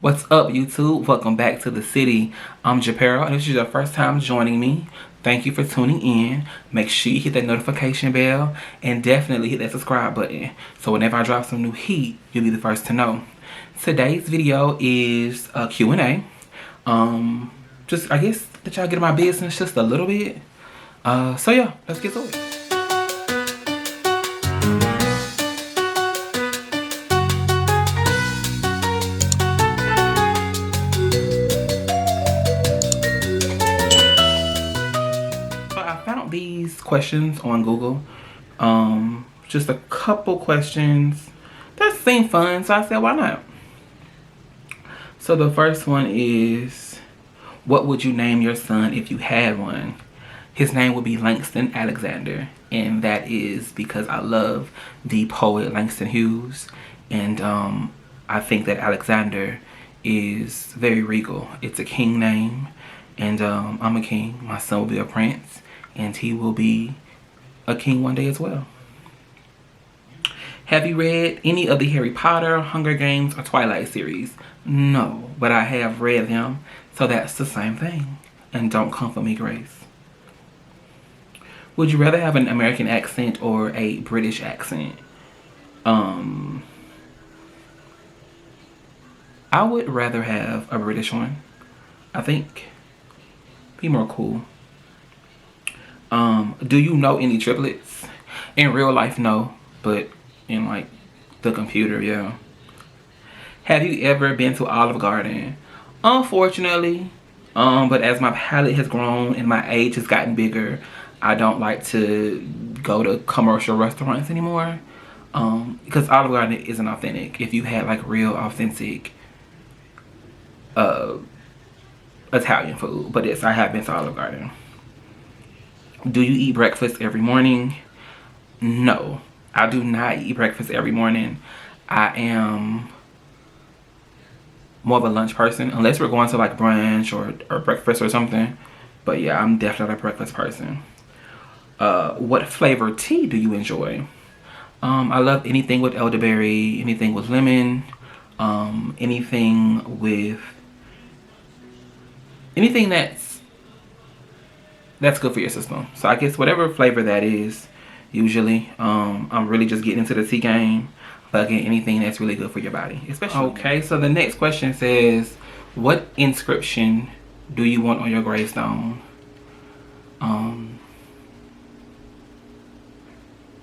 What's up, YouTube? Welcome back to the city. I'm Japero, and if this is your first time joining me, thank you for tuning in. Make sure you hit that notification bell and definitely hit that subscribe button. So whenever I drop some new heat, you'll be the first to know. Today's video is a Q&A. Just, I guess, that y'all get in my business just a little bit. So yeah, let's get to it. These questions on Google, just a couple questions that seem fun, so I said why not. So the first one is, what would you name your son if you had one? His name would be Langston Alexander, and that is because I love the poet Langston Hughes, and I think that Alexander is very regal. It's a king name, and I'm a king. My son will be a prince, and he will be a king one day as well. Have you read any of the Harry Potter, Hunger Games, or Twilight series? No, but I have read them, so that's the same thing. And don't come for me, Grace. Would you rather have an American accent or a British accent? I would rather have a British one. I think be more cool. Do you know any triplets? In real life, no, but in like the computer, yeah. Have you ever been to Olive Garden? Unfortunately, but as my palate has grown and my age has gotten bigger, I don't like to go to commercial restaurants anymore, because Olive Garden isn't authentic. If you had like real authentic Italian food, but yes, I have been to Olive Garden. Do you eat breakfast every morning? No, I do not eat breakfast every morning. I am more of a lunch person, unless we're going to like brunch or breakfast or something. But yeah, I'm definitely a breakfast person. What flavor tea do you enjoy? I love anything with elderberry, anything with lemon, anything that's good for your system. So I guess whatever flavor that is, usually. I'm really just getting into the tea game. But again, anything that's really good for your body, especially. Okay, so the next question says, what inscription do you want on your gravestone?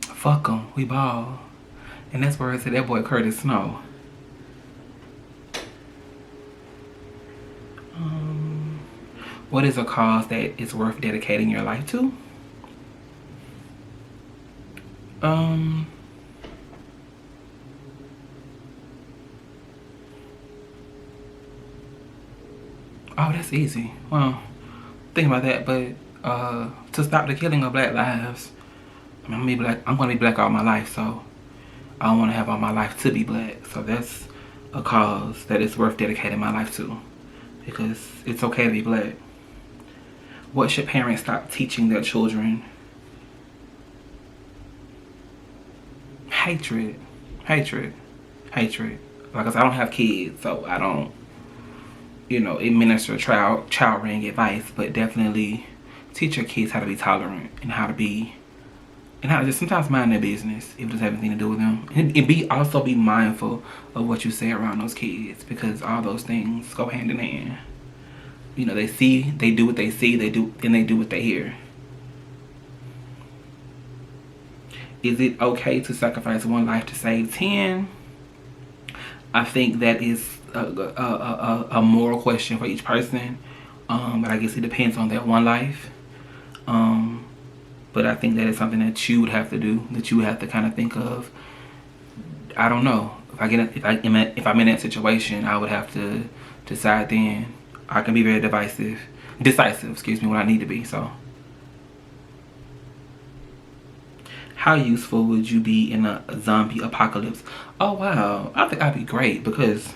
Fuck 'em, we ball. And that's where I said that boy Curtis Snow. What is a cause that is worth dedicating your life to? Oh, that's easy. Well, think about that, but to stop the killing of black lives, I'm gonna be black all my life, so I don't want to have all my life to be black. So that's a cause that is worth dedicating my life to, because it's okay to be black. What should parents stop teaching their children? Hatred. Hatred. Hatred. Like I said, I don't have kids, so I don't, administer child rearing advice, but definitely teach your kids how to be tolerant and how to just sometimes mind their business if it doesn't have anything to do with them. And also be mindful of what you say around those kids, because all those things go hand in hand. They do what they see, they do what they hear. Is it okay to sacrifice one life to save 10? I think that is a moral question for each person. But I guess it depends on that one life. But I think that is something that you would have to do, that you would have to kind of think of. I don't know. If I'm in that situation, I would have to decide then. I can be very decisive, when I need to be. So, how useful would you be in a zombie apocalypse? Oh wow, I think I'd be great, because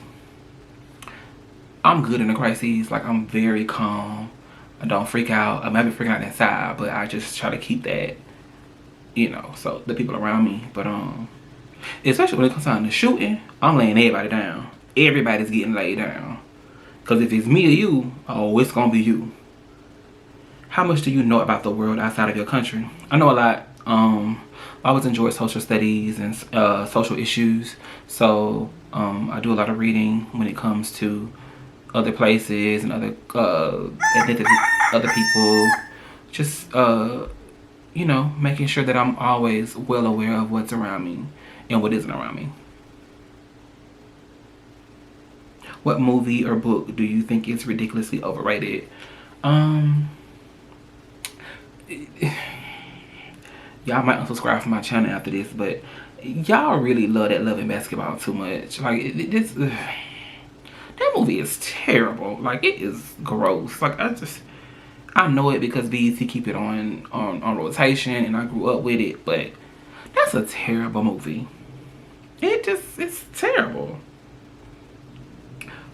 I'm good in a crisis. Like, I'm very calm. I don't freak out. I might be freaking out inside, but I just try to keep that, so the people around me. But especially when it comes down to shooting, I'm laying everybody down. Everybody's getting laid down. Because if it's me or you, oh, it's gonna be you. How much do you know about the world outside of your country? I know a lot. I always enjoyed social studies and social issues, so I do a lot of reading when it comes to other places and other ethnicity, other people. Just you know, making sure that I'm always well aware of what's around me and what isn't around me. What movie or book do you think is ridiculously overrated? Um, y'all might unsubscribe from my channel after this, but y'all really love that Love and Basketball too much. Like this, that movie is terrible. Like it is gross. Like I know it because BET keep it on rotation, and I grew up with it. But that's a terrible movie. It's terrible.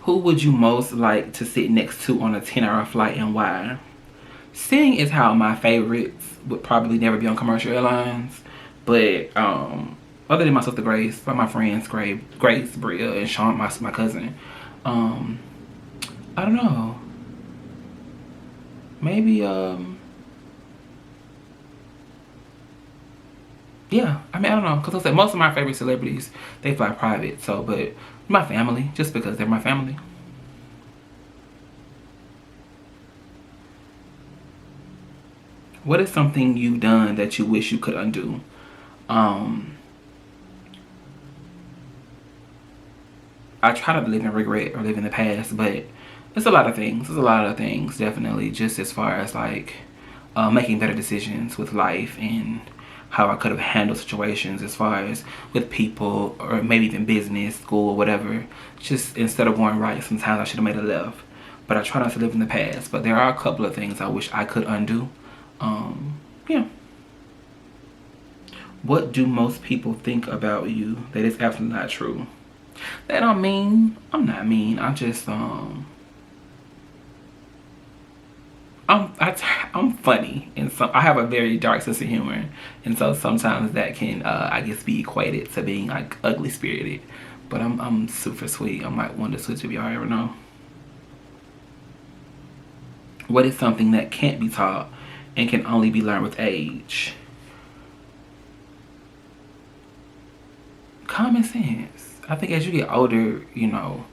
Who would you most like to sit next to on a 10-hour flight and why? Seeing is how my favorites would probably never be on commercial airlines. But other than my sister Grace, like my friends Grace, Bria, and Sean, my cousin. I don't know. Maybe yeah, I mean, I don't know, because I said most of my favorite celebrities, they fly private. So, but my family, just because they're my family. What is something you've done that you wish you could undo? I try not to live in regret or live in the past, but it's a lot of things. There's a lot of things, definitely, just as far as like making better decisions with life and how I could have handled situations as far as with people or maybe even business, school, or whatever. Just instead of going right, sometimes I should have made a left. But I try not to live in the past. But there are a couple of things I wish I could undo. Yeah. What do most people think about you that is absolutely not true? That I'm mean. I'm not mean. I just I'm funny, and so I have a very dark sense of humor, and so sometimes that can I guess be equated to being like ugly spirited. But I'm super sweet. I'm like one of the sweetest people y'all ever know. What is something that can't be taught and can only be learned with age? Common sense. I think as you get older, you know,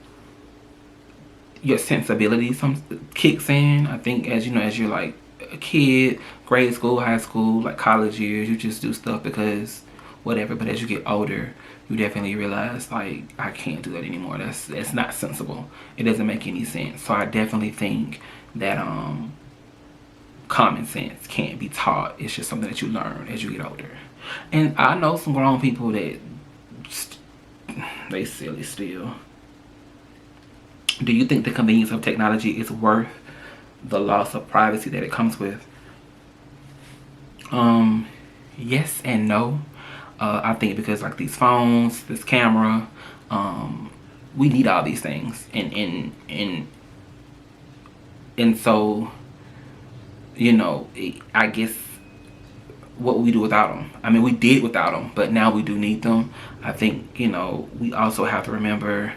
your sensibility some kicks in. I think as you know, as you're like a kid, grade school, high school, like college years, you just do stuff because whatever. But as you get older, you definitely realize like I can't do that anymore. That's not sensible. It doesn't make any sense. So I definitely think that common sense can't be taught. It's just something that you learn as you get older. And I know some grown people that they silly still. Do you think the convenience of technology is worth the loss of privacy that it comes with? Yes and no. I think because like these phones, this camera, we need all these things, and so, you know, I guess what we do without them. I mean, we did without them, but now we do need them. I think, you know, we also have to remember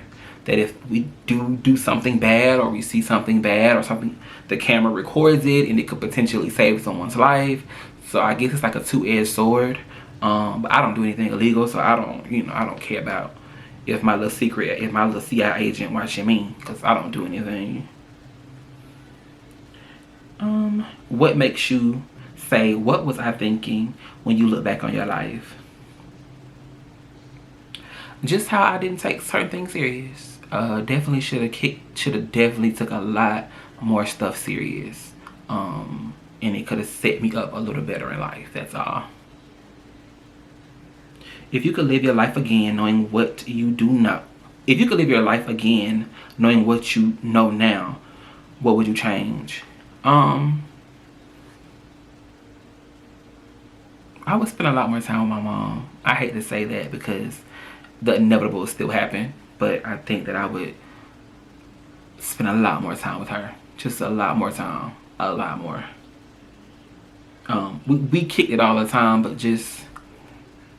that if we do something bad, or we see something bad or something, the camera records it and it could potentially save someone's life. So I guess it's like a two-edged sword. But I don't do anything illegal, so I don't care about if my little CIA agent watching me, because I don't do anything. What makes you say, what was I thinking, when you look back on your life? Just how I didn't take certain things serious. Definitely should have definitely took a lot more stuff serious. And it could have set me up a little better in life. That's all. If you could live your life again knowing what you do know, if you could live your life again knowing what you know now, what would you change? I would spend a lot more time with my mom. I hate to say that because the inevitable will still happen, but I think that I would spend a lot more time with her. Just a lot more time. A lot more. We kicked it all the time, but just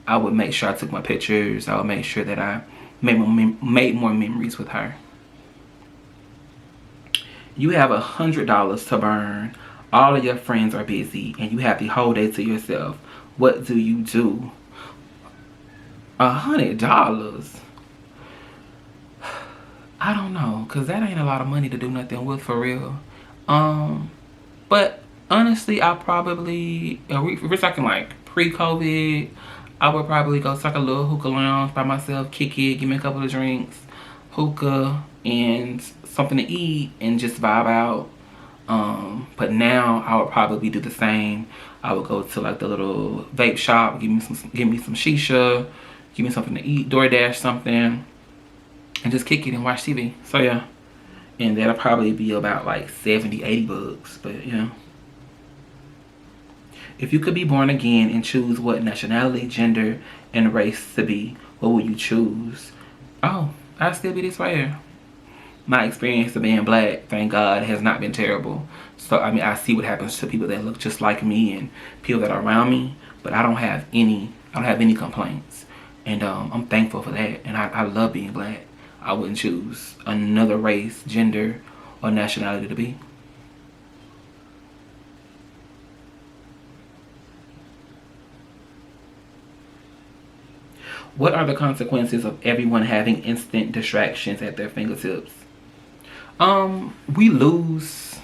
I would make sure I took my pictures. I would make sure that I made more memories with her. You have $100 to burn. All of your friends are busy and you have the whole day to yourself. What do you do? $100. I don't know, cause that ain't a lot of money to do nothing with, for real. But honestly, I probably, if we're talking like pre-COVID, I would probably go start a little hookah lounge by myself, kick it, give me a couple of drinks, hookah, and something to eat, and just vibe out. But now I would probably do the same. I would go to like the little vape shop, give me some shisha, give me something to eat, DoorDash something, and just kick it and watch TV. So yeah. And that'll probably be about like 70-80 bucks. But yeah. If you could be born again and choose what nationality, gender, and race to be, what would you choose? Oh, I'd still be this right here. My experience of being black, thank God, has not been terrible. So I mean, I see what happens to people that look just like me and people that are around me, but I don't have any complaints. And I'm thankful for that. And I love being black. I wouldn't choose another race, gender, or nationality to be. What are the consequences of everyone having instant distractions at their fingertips? We lose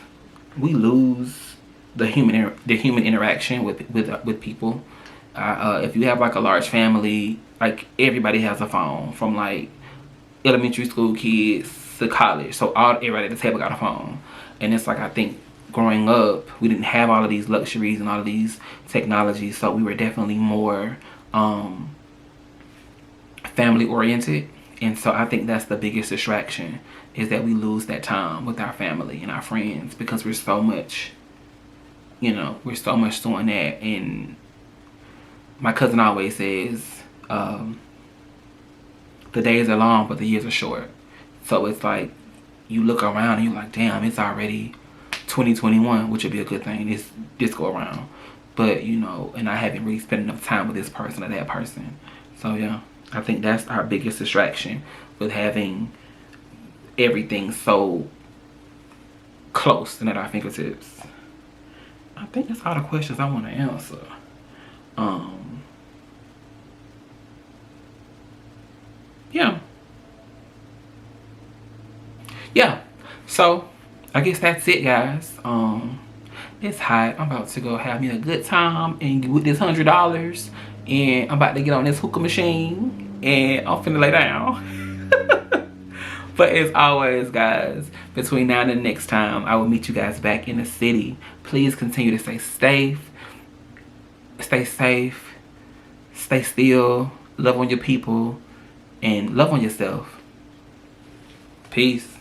the human interaction with people. If you have like a large family, like everybody has a phone, from like elementary school kids to college. So everybody at the table got a phone. And it's like, I think growing up, we didn't have all of these luxuries and all of these technologies. So we were definitely more family oriented. And so I think that's the biggest distraction, is that we lose that time with our family and our friends, because we're so much doing that. And my cousin always says, the days are long, but the years are short. So it's like, you look around and you're like, damn, it's already 2021, which would be a good thing this go around. But, and I haven't really spent enough time with this person or that person. So yeah, I think that's our biggest distraction, with having everything so close and at our fingertips. I think that's all the questions I want to answer. Yeah, so I guess that's it, guys. It's hot. I'm about to go have me a good time and with this $100, and I'm about to get on this hookah machine and I'm finna lay down. But as always, guys, between now and the next time I will meet you guys back in the city, please continue to stay safe, stay still, love on your people, and love on yourself. Peace.